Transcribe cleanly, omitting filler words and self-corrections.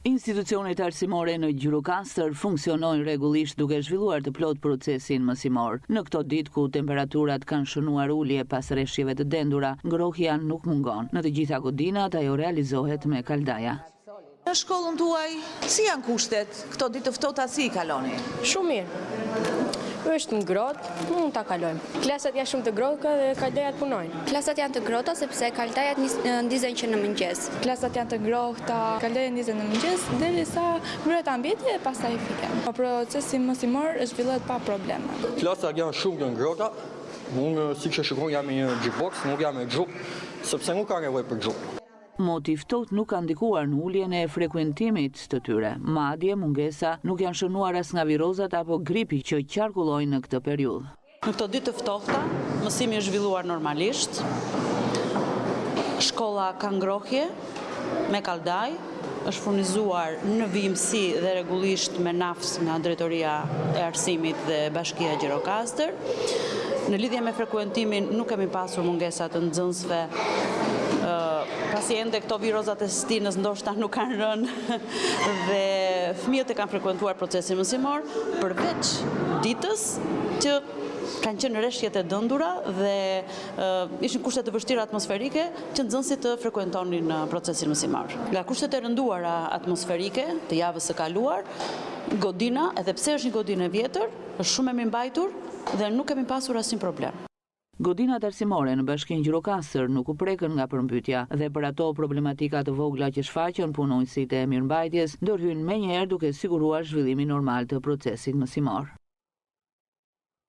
Institucionet arsimore në Gjirokastër funksionojnë rregullisht duke zhvilluar të plot procesin mësimor. Në këto ditë ku temperaturat kanë shënuar ulje pas rreshjeve të dendura, ngrohja nuk mungon. Në të gjitha godinat ajo realizohet me kaldaja. Në shkollën tuaj, si janë kushtet? Këto ditë të ftohta si i kaloni? Shumë mirë. Është ngrohtë, mund ta kalojmë. Klasat janë shumë të ngrohta dhe kaldajat punojnë. Klasat janë të ngrohta sepse kaldajat ndizen që në mëngjes. Klasat janë të ngrohta, kaldajat ndizen në mëngjes derisa mbyhet ambienti dhe pastaj fiken. Procesi mësimor zhvillohet pa probleme. Klasat janë shumë të ngrohta. Unë siç e shikoj jam në Xbox, nuk jam në xhup, sepse nuk ka nevojë për xhup. Moti ftohtë nuk ka ndikuar në uljen e frekuentimit të tyre. Madje mungesa nuk janë shënuar as nga virozat apo gripi që qarkullojnë në këtë periudhë. Në këto ditë të ftohta, mësimi është zhvilluar normalisht. Shkolla ka ngrohje me kaldaj, është furnizuar në vijimësi dhe rregullisht me nafs nga Drejtoria e Arsimit dhe Bashkia e Gjirokastër. Në lidhje me frekuentimin nuk kemi pasur mungesa të nxënësve. Pasi ende këto virozat e stinës ndoshta nuk kanë rënë dhe fëmijët e kanë frekuentuar procesin mësimor, përveç ditës që kanë qenë rreshjet e dëndura dhe ishin kushte të vështira atmosferike që nxënësit të frekuentonin procesin mësimor. Nga kushtet e rënduara atmosferike të javës së kaluar, godina, edhe pse është një godinë e vjetër, është shumë e mirëmbajtur dhe nuk kemi pasur asnjë problem. Godinat arsimore në Bashkinë Gjirokastër nuk u prekën nga përmbytja dhe për ato problematika të vogla që shfaqën punonjësit e mirëmbajtjes ndërhyjnë menjëherë duke siguruar zhvillimin normal të procesit mësimor.